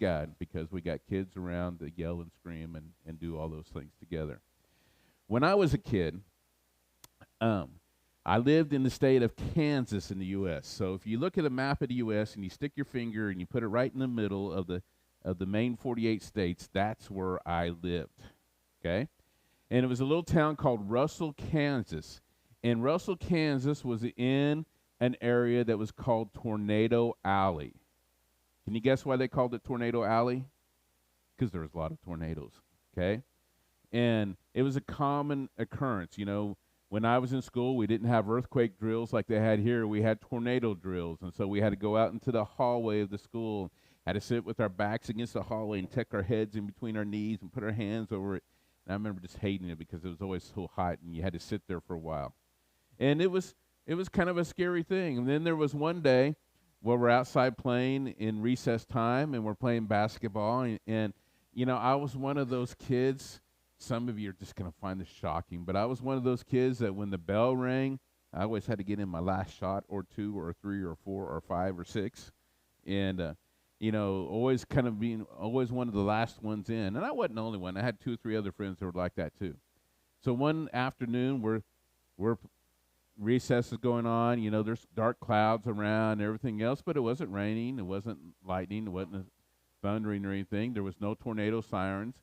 God, because we got kids around to yell and scream and do all those things together. When I was a kid, um, I lived in the state of Kansas in the U.S. So if you look at a map of the U.S. and you stick your finger and you put it right in the middle of the main 48 states, that's where I lived. Okay, and it was a little town called Russell, Kansas, and Russell, Kansas was in an area that was called Tornado Alley. Can you guess why they called it Tornado Alley? Because there was a lot of tornadoes. Okay, and it was a common occurrence. You know, when I was in school, we didn't have earthquake drills like they had here. We had tornado drills, and so we had to go out into the hallway of the school, had to sit with our backs against the hallway and tuck our heads in between our knees and put our hands over it. And I remember just hating it because it was always so hot, and you had to sit there for a while. And it was kind of a scary thing. And then there was one day where we're outside playing in recess time, and we're playing basketball, and you know, I was one of those kids. Some of you are just going to find this shocking, but I was one of those kids that when the bell rang, I always had to get in my last shot or two or three or four or five or six. And, you know, always kind of being always one of the last ones in. And I wasn't the only one. I had 2 or 3 other friends that were like that too. So one afternoon, we're recess is going on. You know, there's dark clouds around and everything else, but it wasn't raining. It wasn't lightning. It wasn't thundering or anything. There was no tornado sirens.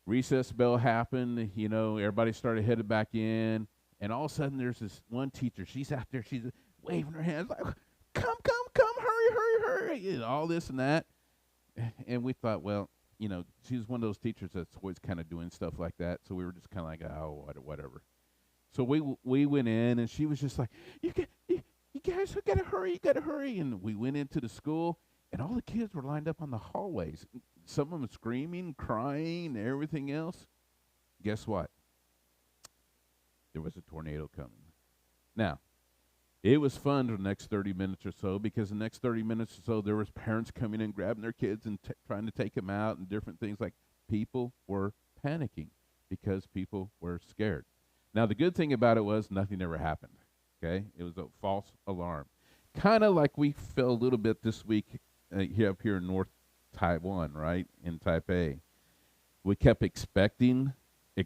Recess bell happened, you know, everybody started headed back in, and all of a sudden there's this one teacher. She's out there, she's waving her hands like, come, hurry, you know, all this and that. And we thought, well, you know, she was one of those teachers that's always kind of doing stuff like that, so we were just kind of like, oh, whatever. So we went in, and she was just like, you guys gotta hurry, and we went into the school, and all the kids were lined up on the hallways. Some of them screaming, crying, and everything else. Guess what? There was a tornado coming. Now, it was fun for the next 30 minutes or so, because the next 30 minutes or so, there was parents coming in, grabbing their kids and trying to take them out and different things. Like, people were panicking because people were scared. Now, the good thing about it was nothing ever happened, okay? It was a false alarm. Kind of like we felt a little bit this week up here in North Taiwan, right, in Taipei. We kept expecting the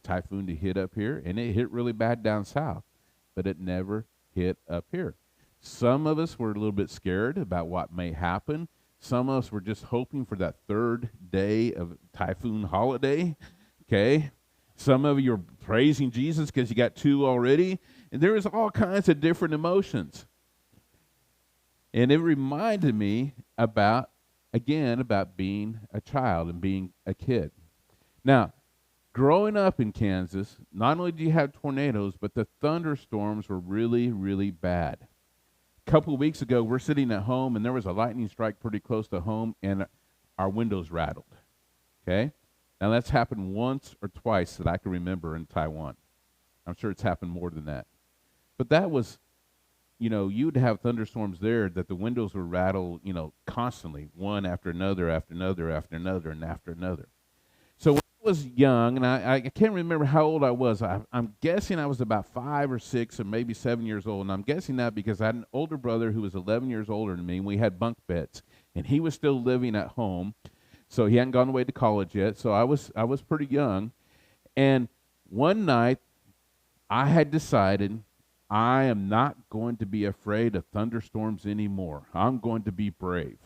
typhoon to hit up here, and it hit really bad down south, but it never hit up here. Some of us were a little bit scared about what may happen. Some of us were just hoping for that 3rd day of typhoon holiday, okay? Some of you are praising Jesus because you got 2 already, and there was all kinds of different emotions. And it reminded me about being a child and being a kid. Now, growing up in Kansas, not only do you have tornadoes, but the thunderstorms were really, really bad. A couple of weeks ago, we're sitting at home, and there was a lightning strike pretty close to home, and our windows rattled. Okay? Now, that's happened once or twice that I can remember in Taiwan. I'm sure it's happened more than that. But that was, you know, you'd have thunderstorms there that the windows would rattle, you know, constantly, one after another, after another, after another, and after another. So when I was young, and I can't remember how old I was. I'm guessing I was about 5 or 6 or maybe 7 years old, and I'm guessing that because I had an older brother who was 11 years older than me, and we had bunk beds, and he was still living at home, so he hadn't gone away to college yet, so I was pretty young. And one night, I had decided I am not going to be afraid of thunderstorms anymore. I'm going to be brave.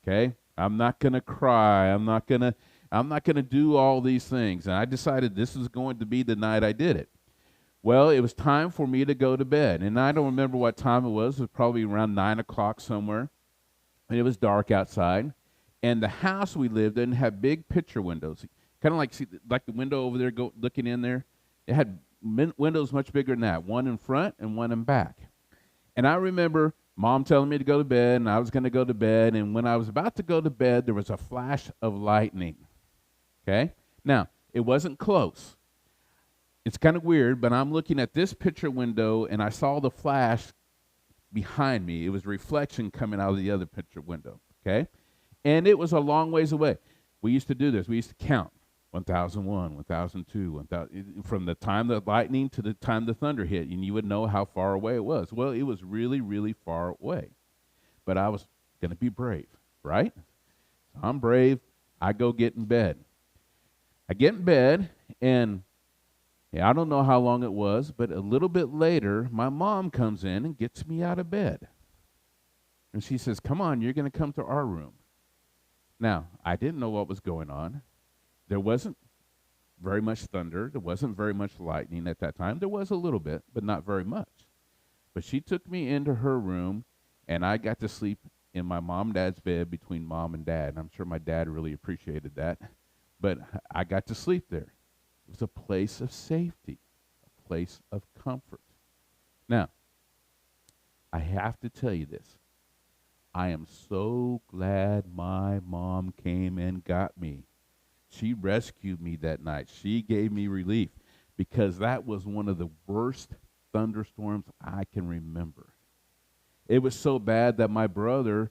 Okay? I'm not going to cry. I'm not going to do all these things. And I decided this is going to be the night I did it. Well, it was time for me to go to bed. And I don't remember what time it was. It was probably around 9 o'clock somewhere. And it was dark outside. And the house we lived in had big picture windows. Kind of like the window over there looking in there. It had windows much bigger than that, one in front and one in back. And I remember Mom telling me to go to bed, and I was going to go to bed, and when I was about to go to bed, there was a flash of lightning. Okay? Now, it wasn't close. It's kind of weird, but I'm looking at this picture window, and I saw the flash behind me. It was reflection coming out of the other picture window. Okay? And it was a long ways away. We used to do this. We used to count. 1001, 1002, 1000, from the time the lightning to the time the thunder hit, and you would know how far away it was. Well, it was really, really far away. But I was Going to be brave, right? So I'm brave. I go get in bed. I get in bed, and I don't know how long it was, but a little bit later, my mom comes in and gets me out of bed. And she says, come on, you're going to come to our room. Now, I didn't know what was going on. There wasn't very much thunder. There wasn't very much lightning at that time. There was a little bit, but not very much. But she took me into her room, and I got to sleep in my mom and dad's bed between mom and dad. I'm sure my dad really appreciated that. But I got to sleep there. It was a place of safety, a place of comfort. Now, I have to tell you this. I am so glad my mom came and got me. She rescued me that night. She gave me relief because that was one of the worst thunderstorms I can remember. It was so bad that my brother,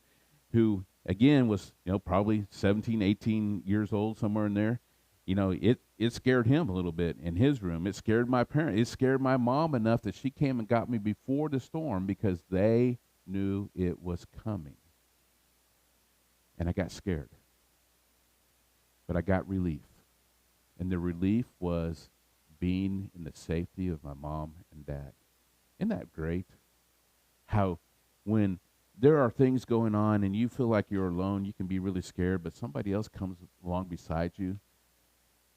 who again was, probably 17, 18 years old, somewhere in there, it scared him a little bit in his room. It scared my parents. It scared my mom enough that she came and got me before the storm because they knew it was coming. And I got scared. But I got relief. And the relief was being in the safety of my mom and dad. Isn't that great? How when there are things going on and you feel like you're alone, you can be really scared, but somebody else comes along beside you,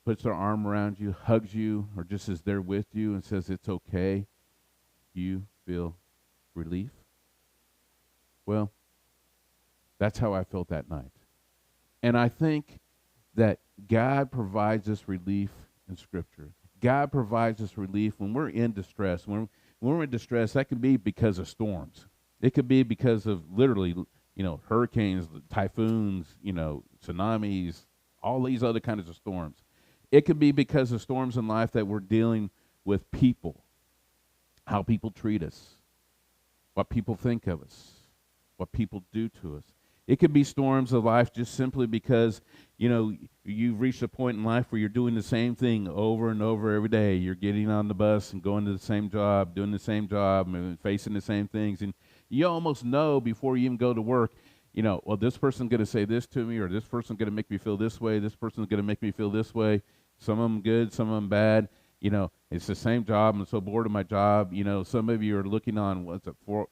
puts their arm around you, hugs you, or just is there with you and says it's okay, you feel relief. Well, that's how I felt that night. And I think that God provides us relief in Scripture. God provides us relief when we're in distress. When we're in distress, that can be because of storms. It could be because of literally, hurricanes, typhoons, tsunamis, all these other kinds of storms. It could be because of storms in life that we're dealing with people, how people treat us, what people think of us, what people do to us. It could be storms of life just simply because, you've reached a point in life where you're doing the same thing over and over every day. You're getting on the bus and going to the same job, doing the same job, and facing the same things. And you almost know before you even go to work, well, this person's going to say this to me, or this person's going to make me feel this way. This person's going to make me feel this way. Some of them good, some of them bad. It's the same job. I'm so bored of my job. Some of you are looking on,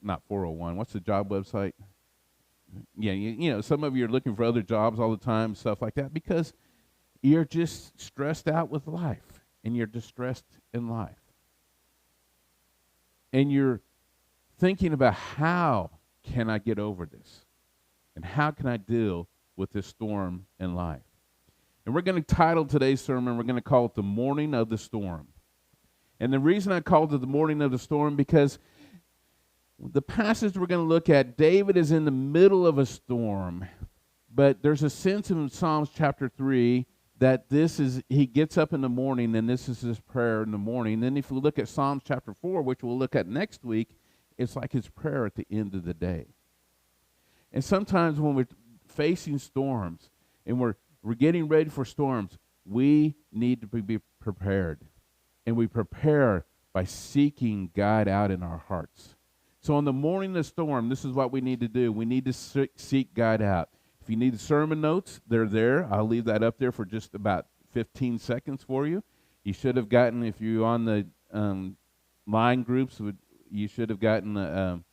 not 401. What's the job website? Yeah, some of you are looking for other jobs all the time, stuff like that, because you're just stressed out with life, and you're distressed in life. And you're thinking about how can I get over this? And how can I deal with this storm in life? And we're going to title today's sermon, we're going to call it The Morning of the Storm. And the reason I called it The Morning of the Storm, because the passage we're going to look at, David is in the middle of a storm, but there's a sense in Psalms chapter 3 that he gets up in the morning, and this is his prayer in the morning. Then if we look at Psalms chapter 4, which we'll look at next week, it's like his prayer at the end of the day. And sometimes when we're facing storms and we're getting ready for storms, we need to be prepared. And we prepare by seeking God out in our hearts. So on the morning of the storm, this is what we need to do. We need to seek God out. If you need sermon notes, they're there. I'll leave that up there for just about 15 seconds for you. You should have gotten, if you're on the line groups, you should have gotten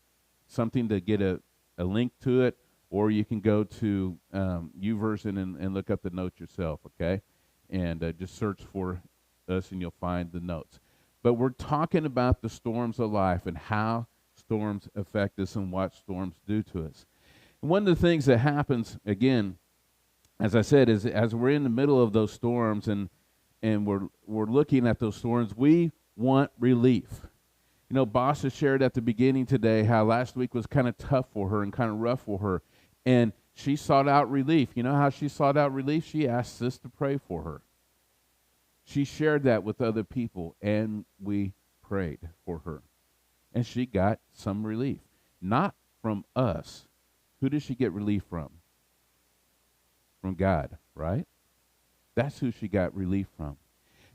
something to get a link to it, or you can go to YouVersion and look up the notes yourself, okay? And just search for us and you'll find the notes. But we're talking about the storms of life and how storms affect us and what storms do to us. And one of the things that happens, again, as I said, is as we're in the middle of those storms and we're looking at those storms, we want relief. Boss has shared at the beginning today how last week was kind of tough for her and kind of rough for her. And she sought out relief. You know how she sought out relief? She asked us to pray for her. She shared that with other people, and we prayed for her. And she got some relief. Not from us. Who did she get relief from? From God, right? That's who she got relief from.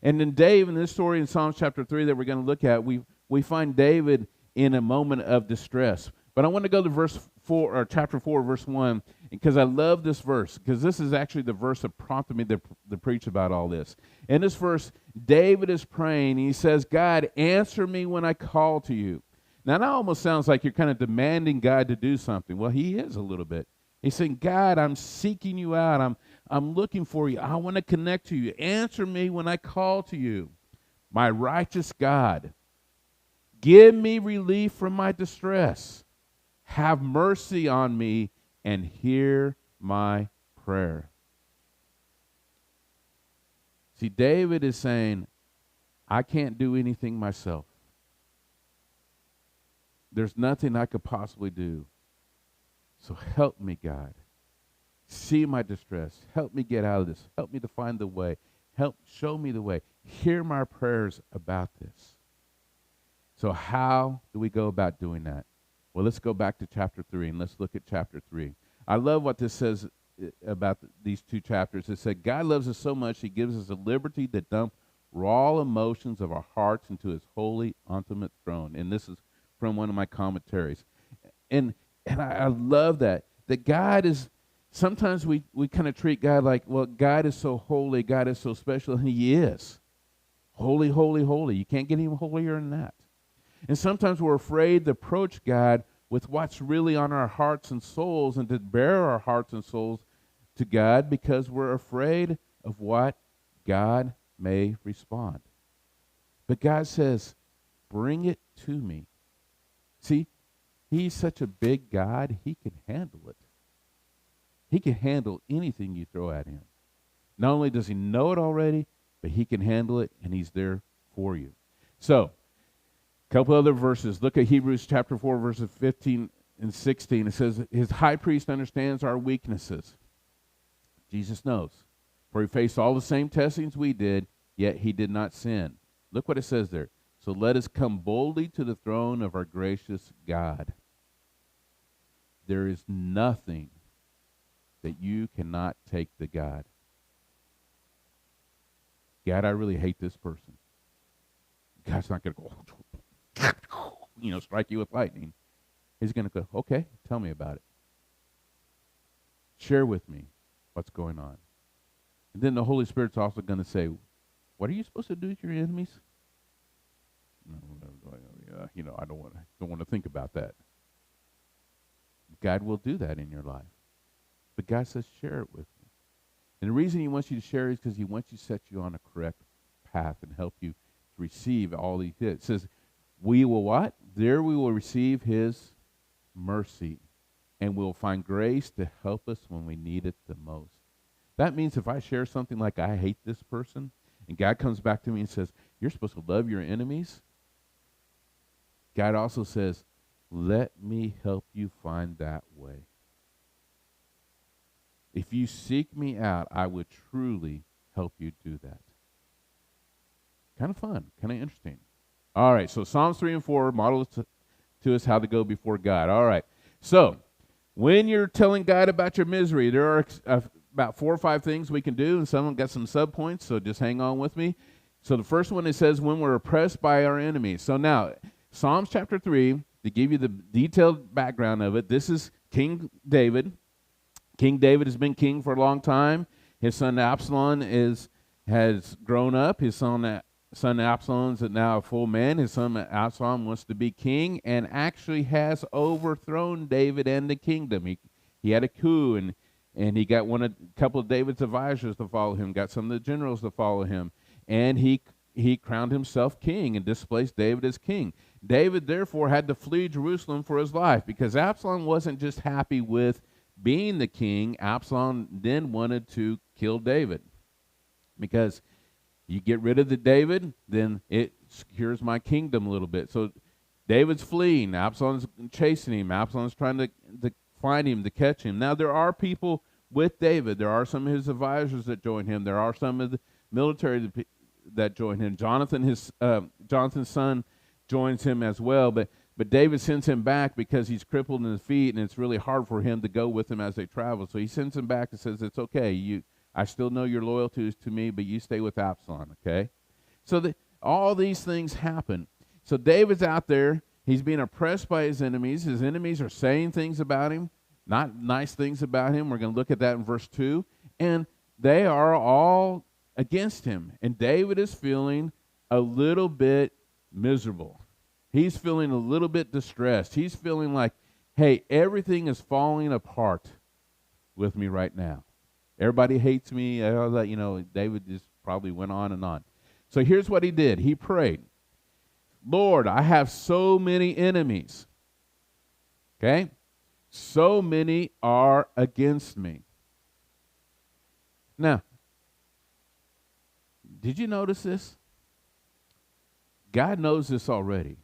And then Dave, in this story in Psalms chapter 3 that we're going to look at, we find David in a moment of distress. But I want to go to verse 4 or chapter 4, verse 1, because I love this verse, because this is actually the verse that prompted me to preach about all this. In this verse, David is praying, and he says, God, answer me when I call to you. Now, that almost sounds like you're kind of demanding God to do something. Well, he is a little bit. He's saying, God, I'm seeking you out. I'm looking for you. I want to connect to you. Answer me when I call to you. My righteous God, give me relief from my distress. Have mercy on me and hear my prayer. See, David is saying, I can't do anything myself. There's nothing I could possibly do. So help me, God. See my distress. Help me get out of this. Help me to find the way. Help show me the way. Hear my prayers about this. So how do we go about doing that? Well, let's go back to chapter 3, and let's look at chapter 3. I love what this says about these two chapters. It said, God loves us so much, he gives us a liberty to dump raw emotions of our hearts into his holy, ultimate throne. And this is from one of my commentaries. And I love that God is, sometimes we kind of treat God like, well, God is so holy, God is so special, and he is. Holy, holy, holy. You can't get any holier than that. And sometimes we're afraid to approach God with what's really on our hearts and souls and to bear our hearts and souls to God because we're afraid of what God may respond. But God says, bring it to me. See, he's such a big God, he can handle it. He can handle anything you throw at him. Not only does he know it already, but he can handle it, and he's there for you. So, a couple other verses. Look at Hebrews chapter 4, verses 15 and 16. It says, his high priest understands our weaknesses. Jesus knows. For he faced all the same testings we did, yet he did not sin. Look what it says there. So let us come boldly to the throne of our gracious God. There is nothing that you cannot take to God. God, I really hate this person. God's not going to go, strike you with lightning. He's going to go, okay, tell me about it. Share with me what's going on. And then the Holy Spirit's also going to say, what are you supposed to do with your enemies? I don't want to think about that. God will do that in your life. But God says, share it with me. And the reason he wants you to share is because he wants you to set you on a correct path and help you to receive all these. It says, we will what? There we will receive his mercy, and we'll find grace to help us when we need it the most. That means if I share something like I hate this person, and God comes back to me and says, you're supposed to love your enemies, God also says, let me help you find that way. If you seek me out, I would truly help you do that. Kind of fun, kind of interesting. All right, so Psalms 3 and 4 models to us how to go before God. All right, so when you're telling God about your misery, there are about 4 or 5 things we can do, and some of them got some subpoints, so just hang on with me. So the first one, it says when we're oppressed by our enemies. So now, Psalms chapter 3, to give you the detailed background of it, this is King David. King David has been king for a long time. His son Absalom has grown up. His son Absalom is now a full man. His son Absalom wants to be king and actually has overthrown David and the kingdom. He had a coup, and he got a couple of David's advisors to follow him, got some of the generals to follow him, and he crowned himself king and displaced David as king. David, therefore, had to flee Jerusalem for his life because Absalom wasn't just happy with being the king. Absalom then wanted to kill David because you get rid of the David, then it secures my kingdom a little bit. So David's fleeing. Absalom's chasing him. Absalom's trying to find him, to catch him. Now, there are people with David. There are some of his advisors that join him. There are some of the military that join him. Jonathan's son, joins him as well. But David sends him back because he's crippled in his feet, and it's really hard for him to go with him as they travel. So he sends him back and says, it's okay. I still know your loyalty is to me, but you stay with Absalom, okay? So all these things happen. So David's out there. He's being oppressed by his enemies. His enemies are saying things about him, not nice things about him. We're going to look at that in verse 2. And they are all against him. And David is feeling a little bit miserable. He's feeling a little bit distressed. He's feeling like, hey, everything is falling apart with me right now. Everybody hates me. David just probably went on and on. So here's what he did. He prayed, Lord, I have so many enemies. Okay? So many are against me. Now, did you notice this? God knows this already.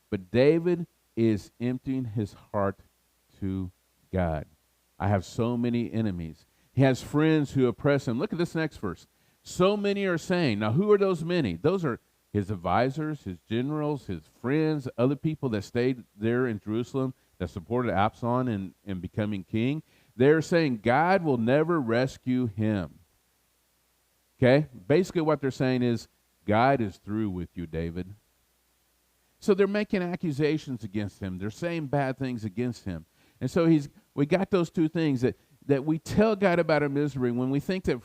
But David is emptying his heart to God. I have so many enemies. He has friends who oppress him. Look at this next verse. So many are saying. Now, who are those many? Those are his advisors, his generals, his friends, other people that stayed there in Jerusalem that supported Absalom in becoming king. They're saying God will never rescue him. Okay? Basically what they're saying is God is through with you, David. So they're making accusations against him. They're saying bad things against him. And so we got those two things that we tell God about our misery when we think that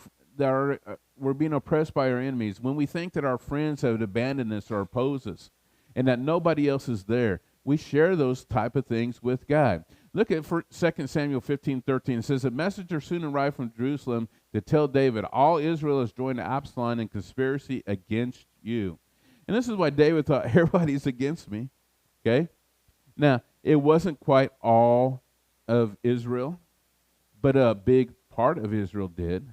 we're being oppressed by our enemies, when we think that our friends have abandoned us or opposed us, and that nobody else is there. We share those type of things with God. Look at 2 Samuel 15:13. It says, a messenger soon arrived from Jerusalem to tell David, all Israel has joined Absalom in conspiracy against you. And this is why David thought, everybody's against me. Okay? Now, it wasn't quite all of Israel, but a big part of Israel did.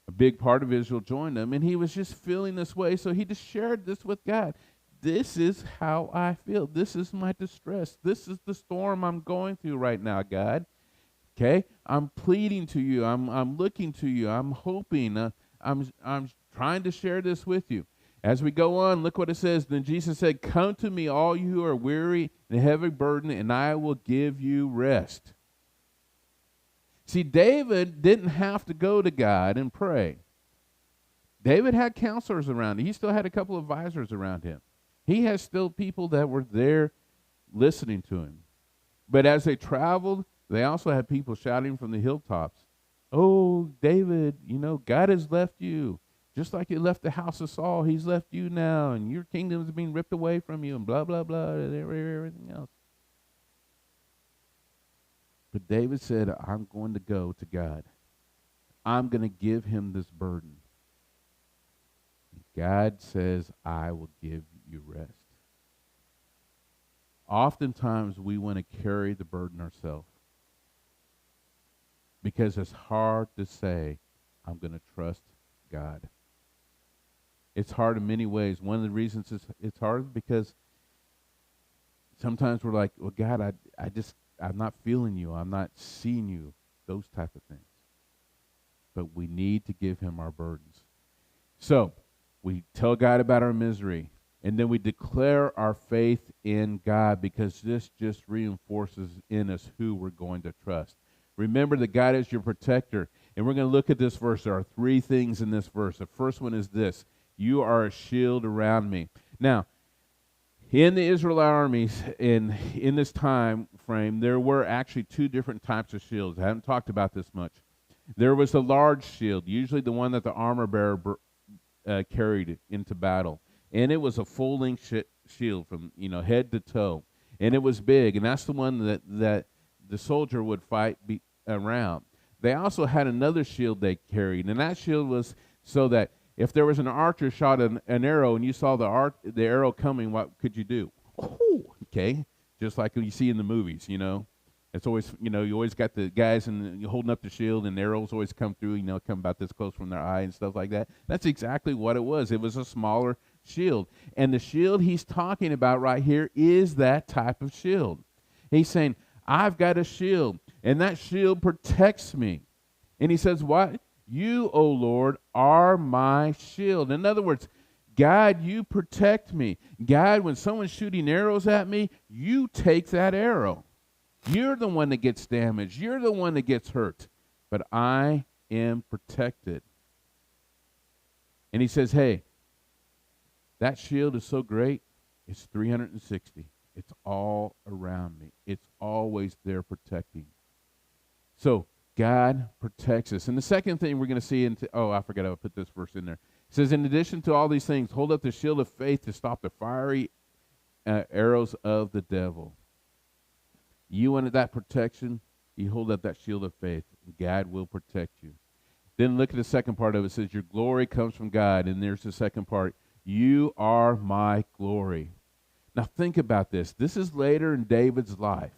A big part of Israel joined them, and he was just feeling this way, so he just shared this with God. This is how I feel. This is my distress. This is the storm I'm going through right now, God. Okay? I'm pleading to you. I'm looking to you. I'm hoping. I'm trying to share this with you. As we go on, look what it says. Then Jesus said, come to me, all you who are weary and heavy burden, and I will give you rest. See, David didn't have to go to God and pray. David had counselors around him. He still had a couple of advisors around him. He has still people that were there listening to him. But as they traveled, they also had people shouting from the hilltops, oh, David, God has left you. Just like he left the house of Saul, he's left you now, and your kingdom is being ripped away from you, and blah, blah, blah, and everything else. But David said, I'm going to go to God. I'm going to give him this burden. God says, I will give you rest. Oftentimes, we want to carry the burden ourselves because it's hard to say, I'm going to trust God. It's hard in many ways. One of the reasons it's hard because sometimes we're like, well, God, I'm not feeling you. I'm not seeing you. Those type of things. But we need to give him our burdens. So we tell God about our misery, and then we declare our faith in God because this just reinforces in us who we're going to trust. Remember that God is your protector. And we're going to look at this verse. There are three things in this verse. The first one is this. You are a shield around me. Now, in the Israel armies, in this time frame, there were actually two different types of shields. I haven't talked about this much. There was a large shield, usually the one that the armor bearer carried into battle. And it was a full-length shield from head to toe. And it was big, and that's the one that the soldier would fight around. They also had another shield they carried, and that shield was so that if there was an archer shot an arrow and you saw the arrow coming, what could you do? Oh, okay, just like you see in the movies, It's always, you always got the guys and you're holding up the shield and the arrows always come through, come about this close from their eye and stuff like that. That's exactly what it was. It was a smaller shield. And the shield he's talking about right here is that type of shield. He's saying, I've got a shield, and that shield protects me. And he says, what? You, O Lord, are my shield. In other words, God, you protect me. God, when someone's shooting arrows at me, you take that arrow. You're the one that gets damaged. You're the one that gets hurt. But I am protected. And he says, hey, that shield is so great, it's 360. It's all around me. It's always there protecting. So God protects us. And the second thing we're going to see I forgot I put this verse in there. It says, in addition to all these things, hold up the shield of faith to stop the fiery arrows of the devil. You wanted that protection, you hold up that shield of faith, and God will protect you. Then look at the second part of it. It says, your glory comes from God. And there's the second part. You are my glory. Now think about this. This is later in David's life.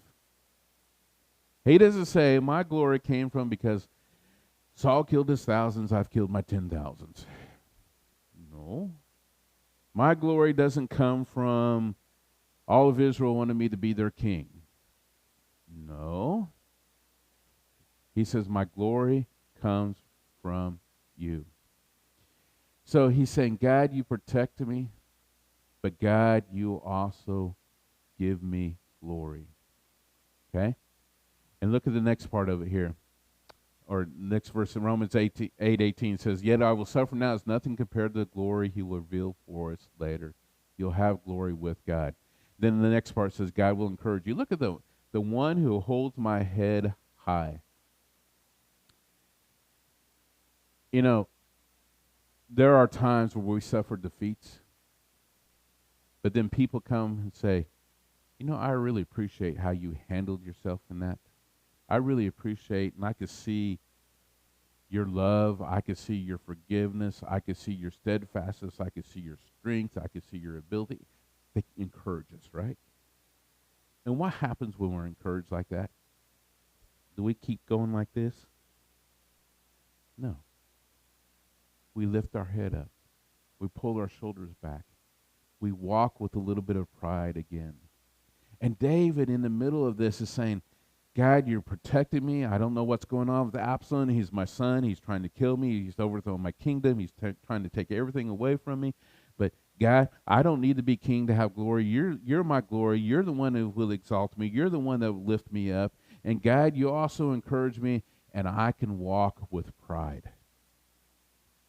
He doesn't say, my glory came from because Saul killed his thousands, I've killed my 10,000s. No. My glory doesn't come from all of Israel wanted me to be their king. No. He says, my glory comes from you. So he's saying, God, you protected me, but God, you also give me glory. Okay? And look at the next part of it here. Or next verse in Romans 8:18 says, yet I will suffer now as nothing compared to the glory he will reveal for us later. You'll have glory with God. Then the next part says, God will encourage you. Look at the one who holds my head high. You know, there are times where we suffer defeats, but then people come and say, you know, I really appreciate how you handled yourself in that. I really appreciate, and I could see your love. I could see your forgiveness. I could see your steadfastness. I could see your strength. I could see your ability. They encourage us, right? And what happens when we're encouraged like that? Do we keep going like this? No. We lift our head up. We pull our shoulders back. We walk with a little bit of pride again. And David, in the middle of this, is saying, God, you're protecting me. I don't know what's going on with Absalom. He's my son. He's trying to kill me. He's overthrowing my kingdom. He's trying to take everything away from me. But God, I don't need to be king to have glory. You're my glory. You're the one who will exalt me. You're the one that will lift me up. And God, you also encourage me, and I can walk with pride.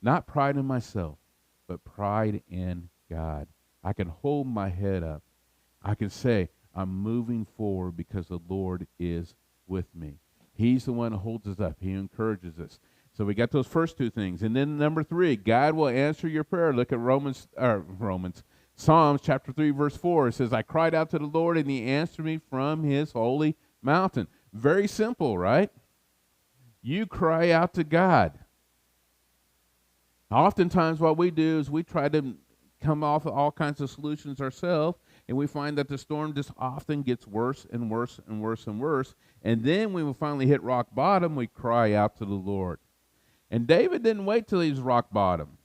Not pride in myself, but pride in God. I can hold my head up. I can say, I'm moving forward because the Lord is with me. He's the one who holds us up. He encourages us. So we got those first two things. And then number 3, God will answer your prayer. Look at Psalms chapter 3, verse 4. It says, I cried out to the Lord, and he answered me from his holy mountain. Very simple, right? You cry out to God. Oftentimes what we do is we try to come off with all kinds of solutions ourselves, and we find that the storm just often gets worse and worse and worse and worse. And then when we finally hit rock bottom, we cry out to the Lord. And David didn't wait till he was rock bottom.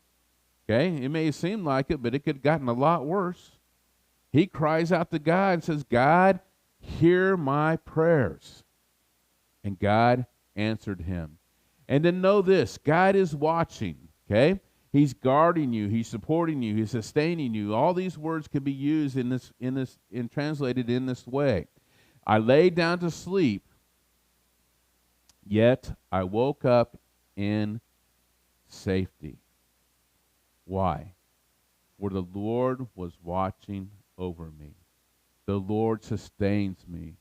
Okay? It may seem like it, but it could have gotten a lot worse. He cries out to God and says, God, hear my prayers. And God answered him. And then know this, God is watching, okay? He's guarding you. He's supporting you. He's sustaining you. All these words can be used and translated in this way. I lay down to sleep, yet I woke up in safety. Why? For the Lord was watching over me. The Lord sustains me.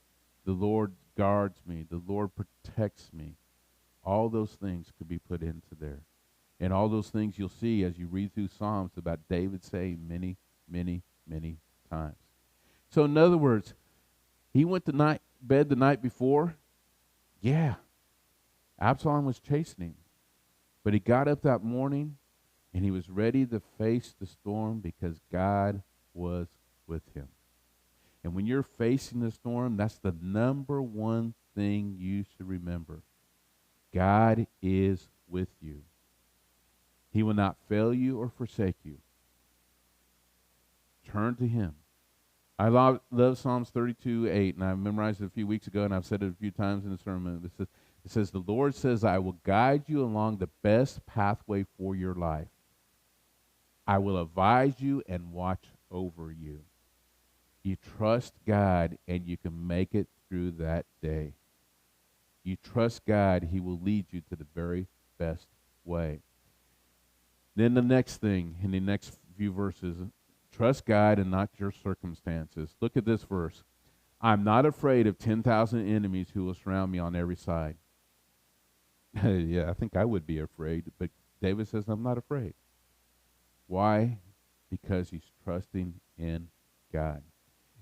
The Lord guards me. The Lord protects me. All those things could be put into there. And all those things you'll see as you read through Psalms about David saying many, many, many times. So in other words, he went to bed the night before. Yeah, Absalom was chasing him. But he got up that morning and he was ready to face the storm because God was with him. And when you're facing the storm, that's the number one thing you should remember. God is with you. He will not fail you or forsake you. Turn to him. I love Psalms 32:8, and I memorized it a few weeks ago, and I've said it a few times in the sermon. It says, the Lord says, I will guide you along the best pathway for your life. I will advise you and watch over you. You trust God, and you can make it through that day. You trust God, he will lead you to the very best way. Then the next thing, in the next few verses, Trust God and not your circumstances. Look at this verse. I'm not afraid of 10,000 enemies who will surround me on every side. Yeah, I think I would be afraid, but David says, I'm not afraid. Why? Because he's trusting in God.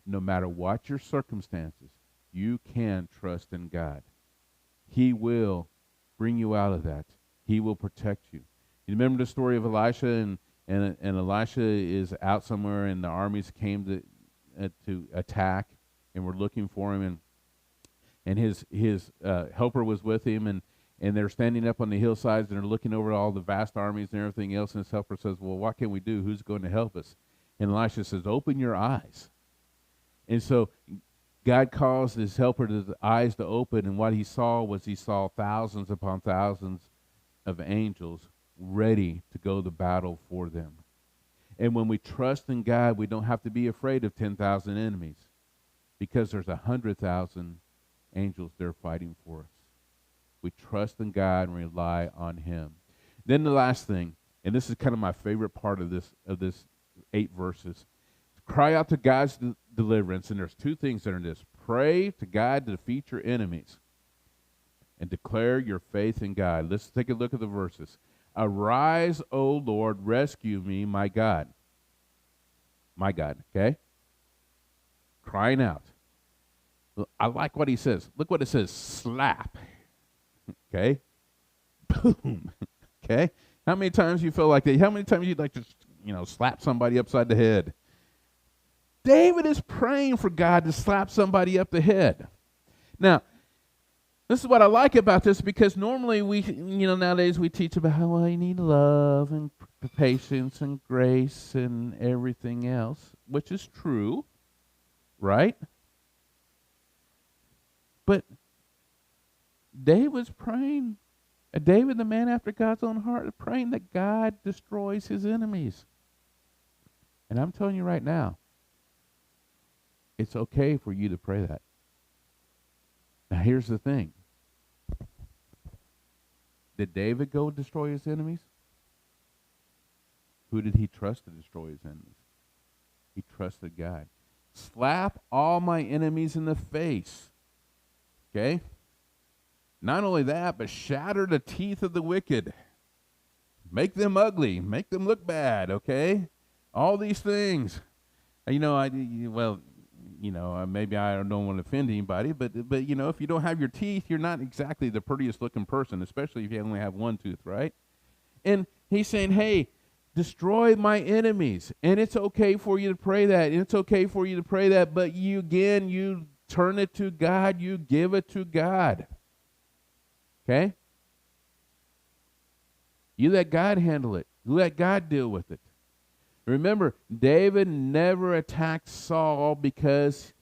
No matter what your circumstances, you can trust in God. He will bring you out of that. He will protect you. You remember the story of Elisha, and Elisha is out somewhere, and the armies came to attack, and were looking for him, and his helper was with him, and they're standing up on the hillsides, and they're looking over all the vast armies and everything else, and his helper says, well, what can we do? Who's going to help us? And Elisha says, open your eyes. And so God caused his helper the eyes to open, and what he saw thousands upon thousands of angels ready to go to battle for them. And when we trust in God, we don't have to be afraid of 10,000 enemies, because there's 100,000 angels there fighting for us. We trust in God and rely on him. Then the last thing, and this is kind of my favorite part of this 8 verses, cry out to God's deliverance. And there's 2 things that are in this. Pray to God to defeat your enemies, and declare your faith in God. Let's take a look at the verses. Arise, O Lord, rescue me, my God. My God, okay? Crying out. I like what he says. Look what it says. Slap. Okay? Boom. Okay? How many times you feel like that? How many times you'd like to, slap somebody upside the head? David is praying for God to slap somebody up the head. Now, this is what I like about this, because normally nowadays we teach about how you need love and patience and grace and everything else, which is true, right? But David's praying, David, the man after God's own heart, is praying that God destroys his enemies. And I'm telling you right now, it's okay for you to pray that. Now here's the thing. Did David go destroy his enemies? Who did he trust to destroy his enemies? He trusted God. Slap all my enemies in the face. Okay? Not only that, but shatter the teeth of the wicked. Make them ugly. Make them look bad, okay? All these things. Maybe I don't want to offend anybody, but if you don't have your teeth, you're not exactly the prettiest looking person, especially if you only have one tooth, right? And he's saying, hey, destroy my enemies. And it's okay for you to pray that. And it's okay for you to pray that, but you turn it to God. You give it to God. Okay? You let God handle it. You let God deal with it. Remember, David never attacked Saul because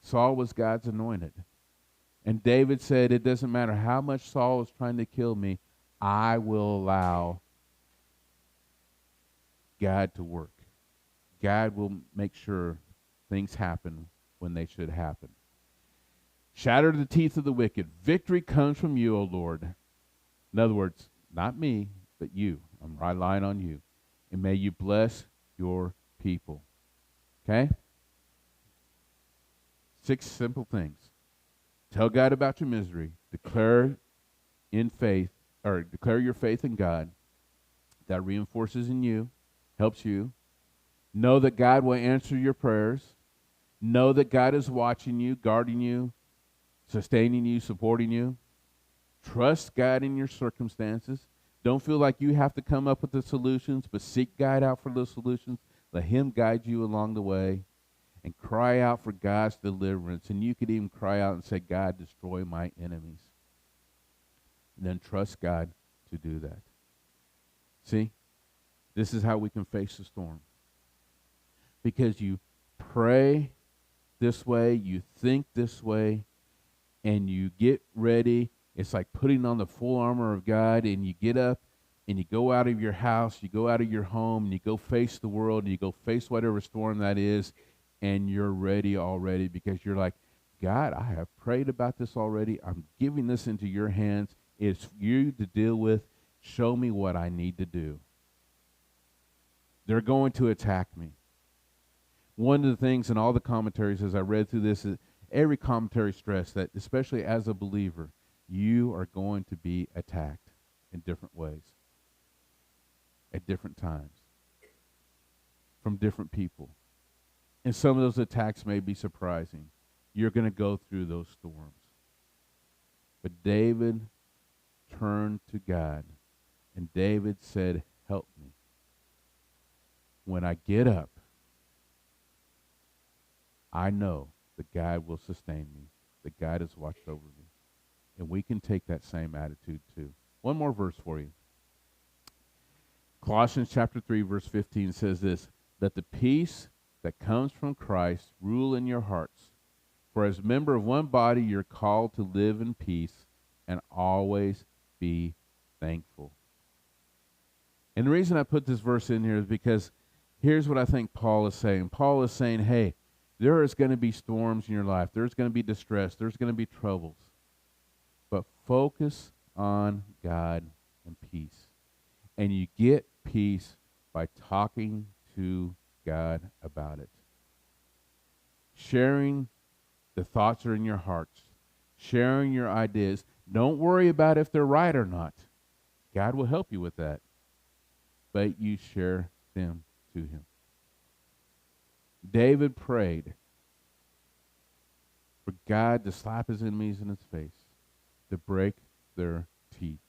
Saul was God's anointed. And David said, it doesn't matter how much Saul is trying to kill me, I will allow God to work. God will make sure things happen when they should happen. Shatter the teeth of the wicked. Victory comes from you, O Lord. In other words, not me, but you. I'm relying on you. And may you bless your people. Okay? 6 simple things. Tell God about your misery. Declare your faith in God. That reinforces in you, helps you. Know that God will answer your prayers. Know that God is watching you, guarding you, sustaining you, supporting you. Trust God in your circumstances. Don't feel like you have to come up with the solutions, but seek God out for those solutions. Let him guide you along the way, and cry out for God's deliverance. And you could even cry out and say, God, destroy my enemies. And then trust God to do that. See, this is how we can face the storm. Because you pray this way, you think this way, and you get ready. It's like putting on the full armor of God, and you get up and you go out of your house, you go out of your home, and you go face the world, and you go face whatever storm that is, and you're ready already, because you're like, God, I have prayed about this already. I'm giving this into your hands. It's you to deal with. Show me what I need to do. They're going to attack me. One of the things in all the commentaries as I read through this, is every commentary stressed that, especially as a believer, you are going to be attacked in different ways, at different times, from different people. And some of those attacks may be surprising. You're going to go through those storms. But David turned to God, and David said, help me. When I get up, I know that God will sustain me, that God has watched over me. And we can take that same attitude too. One more verse for you. Colossians chapter 3, verse 15 says this, that the peace that comes from Christ rule in your hearts. For as member of one body, you're called to live in peace and always be thankful. And the reason I put this verse in here is because here's what I think Paul is saying. Paul is saying, hey, there is going to be storms in your life. There's going to be distress. There's going to be troubles. But focus on God and peace. And you get peace by talking to God about it. Sharing the thoughts that are in your hearts. Sharing your ideas. Don't worry about if they're right or not. God will help you with that. But you share them to him. David prayed for God to slap his enemies in his face, to break their teeth.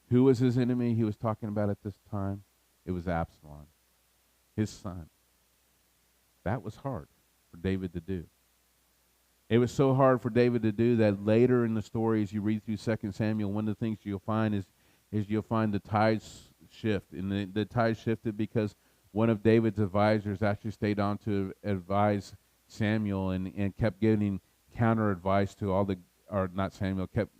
Who was his enemy he was talking about at this time? It was Absalom, his son. That was hard for David to do. It was so hard for David to do that later in the story, as you read through 2 Samuel, one of the things you'll find is you'll find the tides shift. And the tides shifted because one of David's advisors actually stayed on to advise Samuel and kept giving counter advice to all the, or not Samuel, kept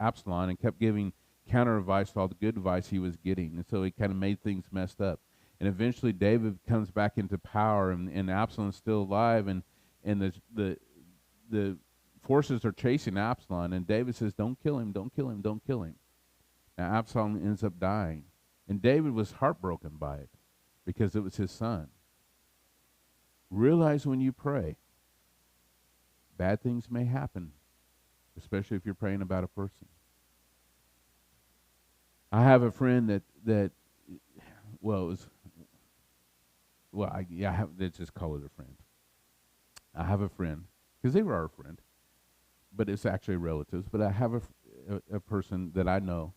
Absalom, and kept giving counter advice to all the good advice he was getting. And so he kind of made things messed up. And eventually David comes back into power, and Absalom's still alive, and the forces are chasing Absalom, and David says, don't kill him, don't kill him, don't kill him. Now Absalom ends up dying. And David was heartbroken by it because it was his son. Realize when you pray, bad things may happen, especially if you're praying about a person. I have a friend let's just call it a friend. I have a friend, because they were our friend, but it's actually relatives, but I have a person that I know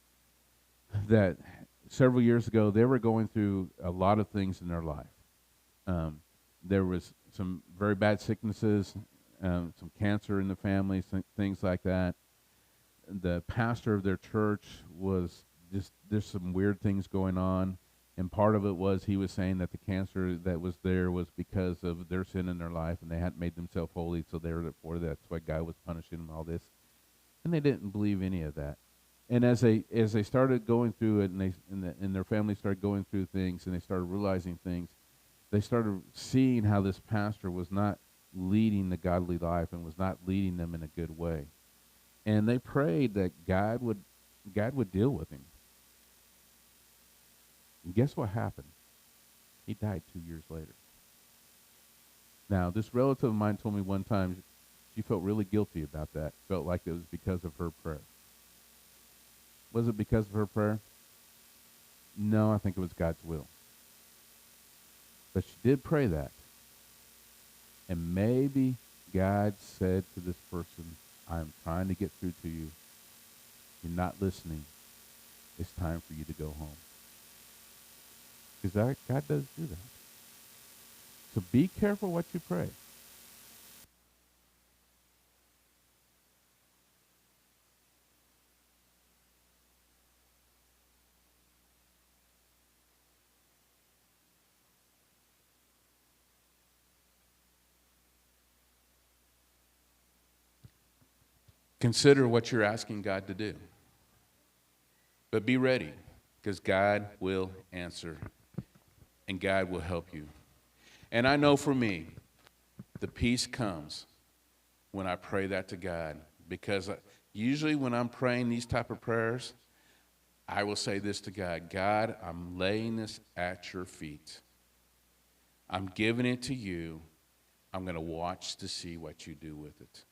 that several years ago, they were going through a lot of things in their life. There was some very bad sicknesses, some cancer in the family, things like that. The pastor of their church was just, there's some weird things going on, and part of it was he was saying that the cancer that was there was because of their sin in their life, and they hadn't made themselves holy, so therefore that's why God was punishing them, all this. And they didn't believe any of that. And as they started going through it, and their family started going through things, and they started realizing things, they started seeing how this pastor was not leading the godly life and was not leading them in a good way. And they prayed that God would deal with him. And guess what happened? He died 2 years later. Now, this relative of mine told me one time she felt really guilty about that. Felt like it was because of her prayer. Was it because of her prayer? No, I think it was God's will. But she did pray that. And maybe God said to this person, I'm trying to get through to you. You're not listening. It's time for you to go home. Because God does do that. So be careful what you pray. Consider what you're asking God to do. But be ready, because God will answer, and God will help you. And I know for me, the peace comes when I pray that to God, because usually when I'm praying these type of prayers, I will say this to God: God, I'm laying this at your feet. I'm giving it to you. I'm going to watch to see what you do with it.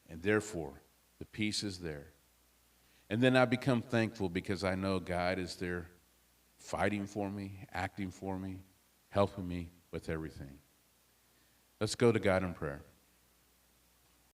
And therefore, the peace is there. And then I become thankful because I know God is there fighting for me, acting for me, helping me with everything. Let's go to God in prayer.